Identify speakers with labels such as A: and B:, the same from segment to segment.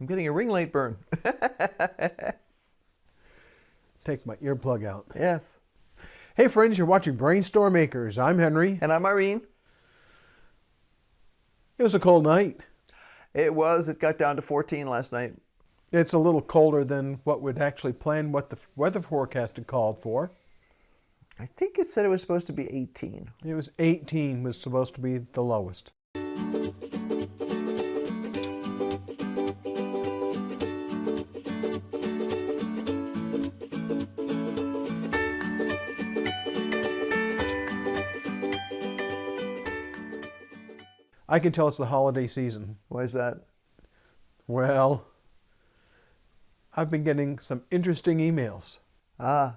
A: I'm getting a ring light burn.
B: Take my earplug out.
A: Yes.
B: Hey friends, you're watching BrainStormAcres. I'm Henry.
A: And I'm Irene.
B: It was a cold night.
A: It was. It got down to 14 last night.
B: It's a little colder than what we'd actually planned, what the weather forecast had called for.
A: I think it said it was supposed to be 18.
B: It was 18 was supposed to be the lowest. I can tell it's the holiday season.
A: Why is that?
B: Well, I've been getting some interesting emails.
A: Ah.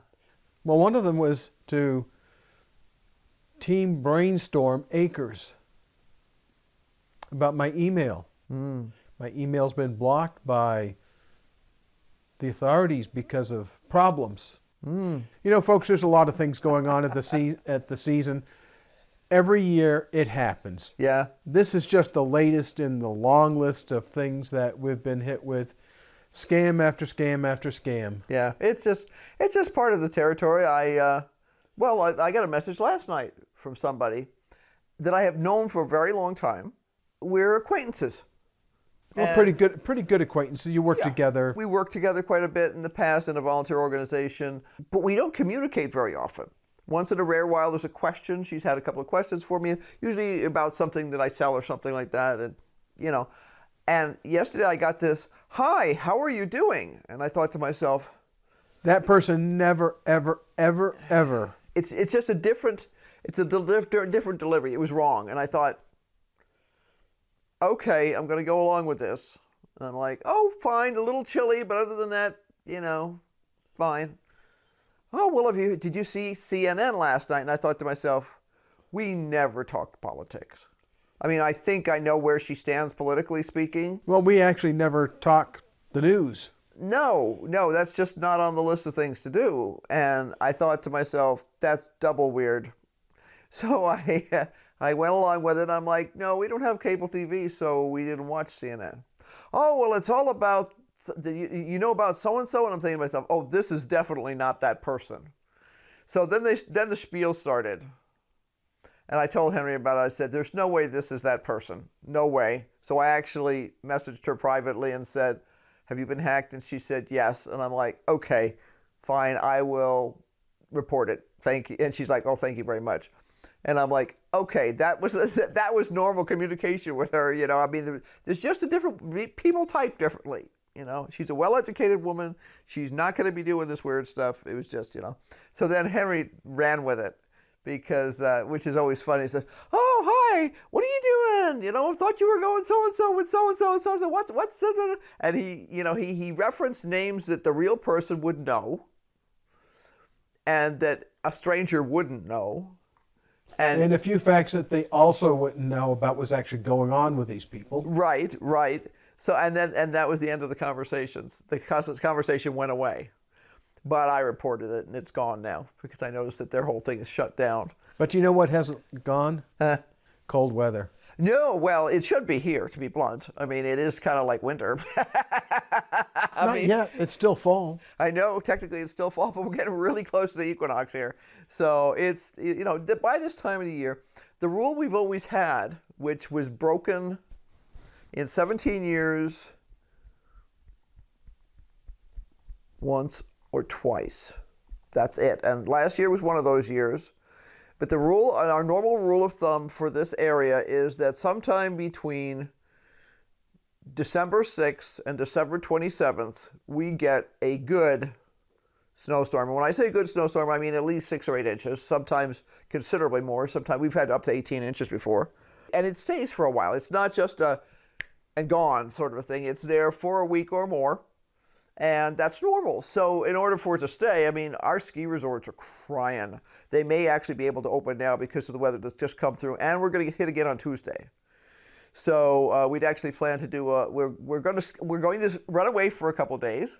B: Well, one of them was to Team BrainStormAcres about my email. My email's been blocked by the authorities because of problems. You know, folks, there's a lot of things going on at the season. Every year it happens.
A: Yeah.
B: This is just the latest in the long list of things that we've been hit with. Scam after scam after scam.
A: Yeah. It's just part of the territory. I got a message last night from somebody that I have known for a very long time. We're acquaintances.
B: Well, pretty good acquaintances. You work together.
A: We worked together quite a bit in the past in a volunteer organization, but we don't communicate very often. Once in a rare while, there's a question. She's had a couple of questions for me, usually about something that I sell or something like that. And, you know, and yesterday I got this, "Hi, how are you doing?" And I thought to myself,
B: that person never, ever, ever, ever.
A: It's just a different, different delivery. It was wrong. And I thought, okay, I'm going to go along with this. And I'm like, oh, fine, a little chilly, but other than that, you know, fine. Oh, well, did you see CNN last night? And I thought to myself, we never talk politics. I mean, I think I know where she stands politically speaking.
B: Well, we actually never talk the news.
A: No, that's just not on the list of things to do. And I thought to myself, that's double weird. So I went along with it. I'm like, no, we don't have cable TV, so we didn't watch CNN. Oh, well, it's all about, you know about so-and-so? And I'm thinking to myself, oh, this is definitely not that person. So then the spiel started. And I told Henry about it. I said, there's no way this is that person. No way. So I actually messaged her privately and said, have you been hacked? And she said, yes. And I'm like, okay, fine, I will report it. Thank you. And she's like, oh, thank you very much. And I'm like, okay, that was normal communication with her. You know, I mean, there's just a different, people type differently. You know, she's a well-educated woman. She's not going to be doing this weird stuff. It was just, you know. So then Henry ran with it because, which is always funny. He says, oh, hi, what are you doing? You know, I thought you were going so-and-so with so-and-so and so-and-so. What's this? And he, you know, he referenced names that the real person would know and that a stranger wouldn't know.
B: And a few facts that they also wouldn't know about what's actually going on with these people.
A: Right. So, and that was the end of the conversations. The conversation went away. But I reported it, and it's gone now, because I noticed that their whole thing is shut down.
B: But you know what hasn't gone? Cold weather.
A: No, well, it should be here, to be blunt. I mean, it is kind of like winter.
B: Not yet. It's still fall.
A: I know, technically it's still fall, but we're getting really close to the equinox here. So it's, you know, by this time of the year, the rule we've always had, which was broken in 17 years once or twice. That's it. And last year was one of those years. But the rule, our normal rule of thumb for this area is that sometime between December 6th and December 27th, we get a good snowstorm. And when I say good snowstorm, I mean at least 6 or 8 inches, sometimes considerably more. Sometimes we've had up to 18 inches before. And it stays for a while. It's not just a and gone sort of a thing. It's there for a week or more. And that's normal. So in order for it to stay, I mean, our ski resorts are crying. They may actually be able to open now because of the weather that's just come through. And we're going to get hit again on Tuesday. So we'd actually plan to do, we're going to run away for a couple of days.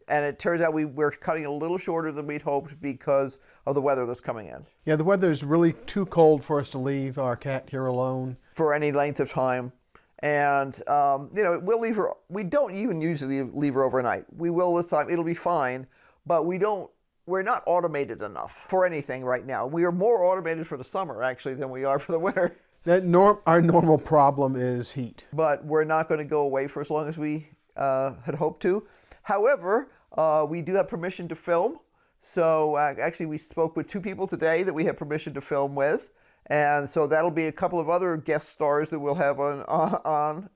A: And it turns out we're cutting a little shorter than we'd hoped because of the weather that's coming in.
B: Yeah, the weather is really too cold for us to leave our cat here alone.
A: For any length of time. And we'll leave her. We don't even usually leave her overnight. We will this time. It'll be fine, but we're not automated enough for anything right now. We are more automated for the summer actually than we are for the winter.
B: Our normal problem is heat.
A: But we're not going to go away for as long as we had hoped to. However, we do have permission to film. So actually, we spoke with 2 people today that we have permission to film with. And so that'll be a couple of other guest stars that we'll have on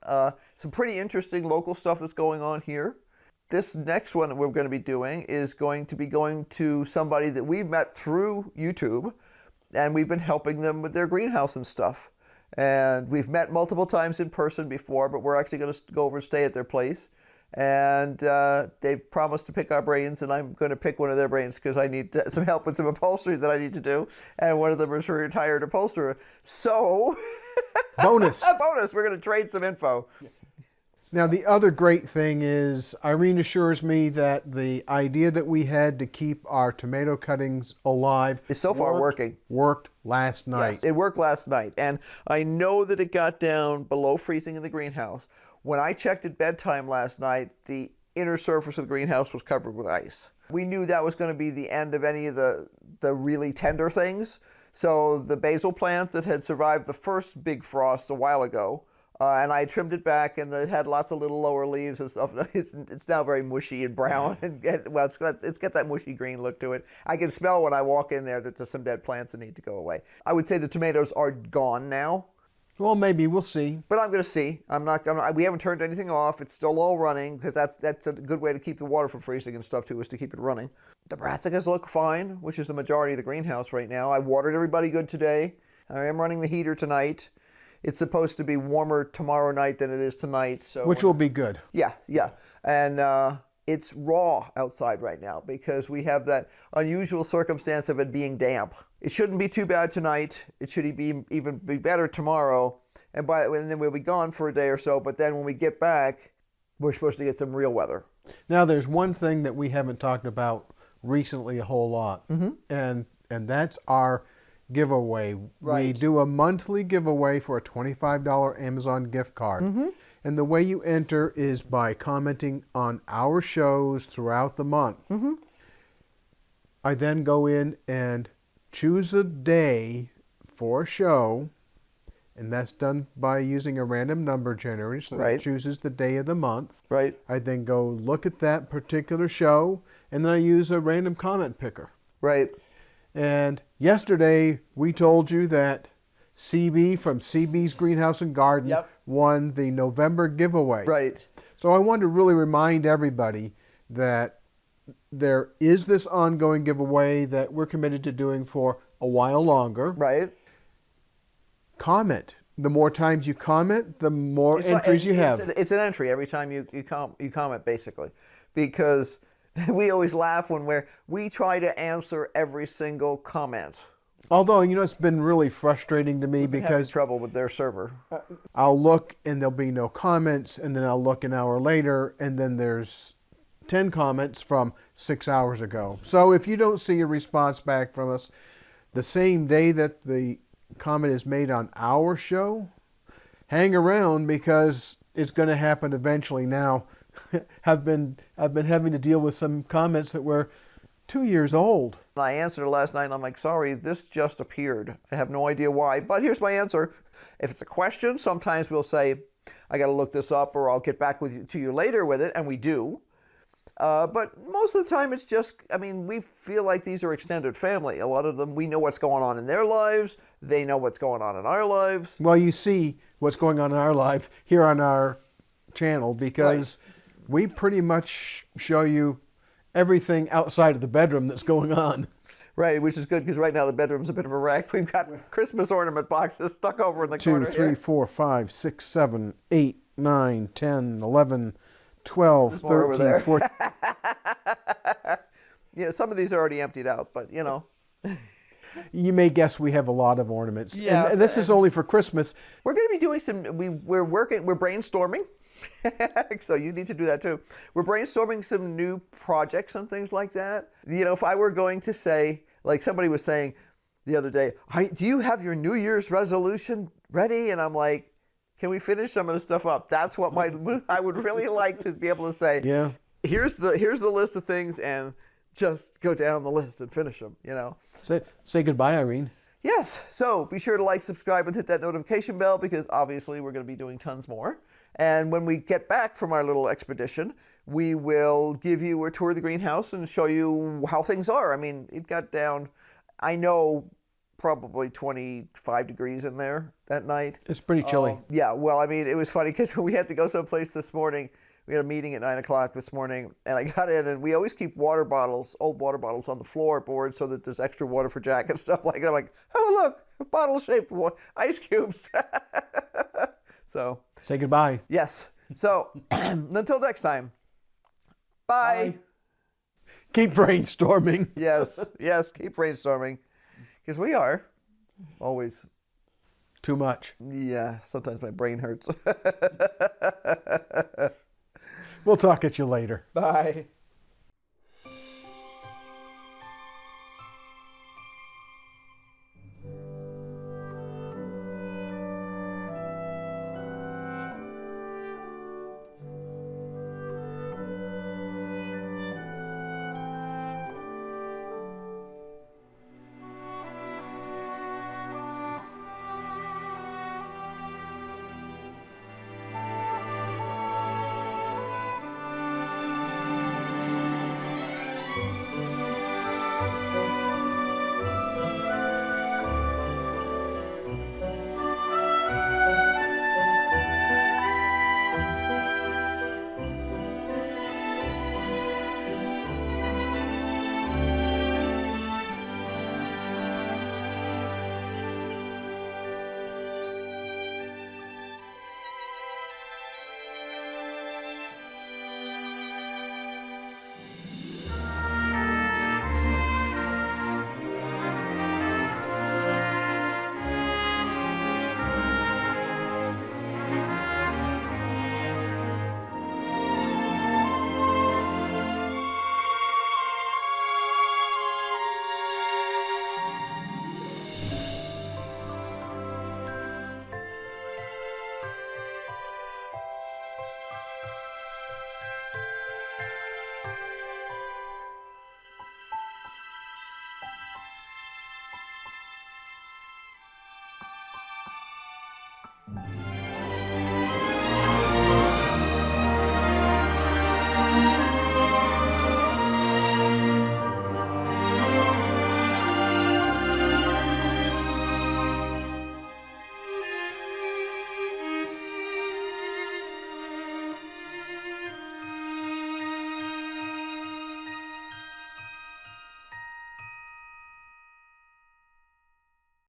A: some pretty interesting local stuff that's going on here. This next one that we're going to be doing is going to be going to somebody that we've met through YouTube, and we've been helping them with their greenhouse and stuff. And we've met multiple times in person before, but we're actually going to go over and stay at their place. And they've promised to pick our brains, and I'm going to pick one of their brains because I need some help with some upholstery that I need to do. And one of them is a retired upholsterer. So,
B: Bonus.
A: a bonus. We're going to trade some info.
B: Now, the other great thing is Irene assures me that the idea that we had to keep our tomato cuttings alive
A: is so far working.
B: Worked last night.
A: Yes, it worked last night. And I know that it got down below freezing in the greenhouse. When I checked at bedtime last night, the inner surface of the greenhouse was covered with ice. We knew that was going to be the end of any of the really tender things. So the basil plant that had survived the first big frost a while ago, and I trimmed it back, and it had lots of little lower leaves and stuff. It's now very mushy and brown, and it's got that mushy green look to it. I can smell when I walk in there that there's some dead plants that need to go away. I would say the tomatoes are gone now.
B: Well, maybe we'll see.
A: But I'm going to see. We haven't turned anything off. It's still all running because that's a good way to keep the water from freezing and stuff too, is to keep it running. The brassicas look fine, which is the majority of the greenhouse right now. I watered everybody good today. I am running the heater tonight. It's supposed to be warmer tomorrow night than it is tonight. So
B: which will be good.
A: Yeah. And it's raw outside right now because we have that unusual circumstance of it being damp. It shouldn't be too bad tonight. It should even be better tomorrow. And then we'll be gone for a day or so. But then when we get back, we're supposed to get some real weather.
B: Now, there's one thing that we haven't talked about recently a whole lot, and that's our giveaway.
A: Right.
B: We do a monthly giveaway for a $25 Amazon gift card. And the way you enter is by commenting on our shows throughout the month. I then go in and choose a day for a show, and that's done by using a random number generator. So
A: Right.
B: it chooses the day of the month.
A: Right.
B: I then go look at that particular show, and then I use a random comment picker.
A: Right.
B: And yesterday we told you that CB from CB's Greenhouse and Garden
A: Yep.
B: won the November giveaway.
A: Right.
B: So I want to really remind everybody that there is this ongoing giveaway that we're committed to doing for a while longer.
A: Right.
B: Comment. The more times you comment, the more entries you have.
A: It's an entry every time you comment, basically, because we always laugh when we try to answer every single comment.
B: Although, it's been really frustrating to me
A: Having
B: because
A: trouble with their server.
B: I'll look and there'll be no comments, and then I'll look an hour later and then there's 10 comments from 6 hours ago. So if you don't see a response back from us the same day that the comment is made on our show, hang around because it's going to happen eventually. Now, I've been having to deal with some comments that were 2 years old.
A: I answered last night and I'm like, sorry, this just appeared. I have no idea why, but here's my answer. If it's a question, sometimes we'll say, I got to look this up or I'll get back to you later with it, and we do. But most of the time it's just, we feel like these are extended family. A lot of them, we know what's going on in their lives. They know what's going on in our lives.
B: Well, you see what's going on in our life here on our channel because we pretty much show you everything outside of the bedroom that's going on.
A: Right, which is good because right now the bedroom's a bit of a wreck. We've got Christmas ornament boxes stuck over in the corner
B: 2, 3,
A: here.
B: 4, 5, 6, 7, 8, 9, 10, 11, 12,
A: There's more over
B: 13,
A: there.
B: 14.
A: Yeah, some of these are already emptied out, but
B: You may guess we have a lot of ornaments.
A: Yes,
B: and this is only for Christmas.
A: We're going to be doing we're brainstorming. So you need to do that too. We're brainstorming some new projects and things like that. If I were going to say, like somebody was saying the other day, do you have your New Year's resolution ready? And I'm like, can we finish some of the stuff up? That's what I would really like to be able to say.
B: Yeah.
A: Here's the list of things, and just go down the list and finish them.
B: Say goodbye, Irene.
A: Yes. So be sure to like, subscribe, and hit that notification bell, because obviously we're going to be doing tons more. And when we get back from our little expedition, we will give you a tour of the greenhouse and show you how things are. I mean, it got down, I know, probably 25 degrees in there that night.
B: It's pretty chilly.
A: Yeah, well, I mean, it was funny because we had to go someplace this morning. We had a meeting at 9 o'clock this morning, and I got in, and we always keep water bottles, old water bottles, on the floorboard so that there's extra water for Jack and stuff like that. I'm like, oh, look, bottle-shaped ice cubes. So.
B: Say goodbye.
A: Yes. So, until next time, bye.
B: Keep brainstorming.
A: Yes, keep brainstorming. Because we are always.
B: Too much.
A: Yeah, sometimes my brain hurts.
B: We'll talk at you later.
A: Bye.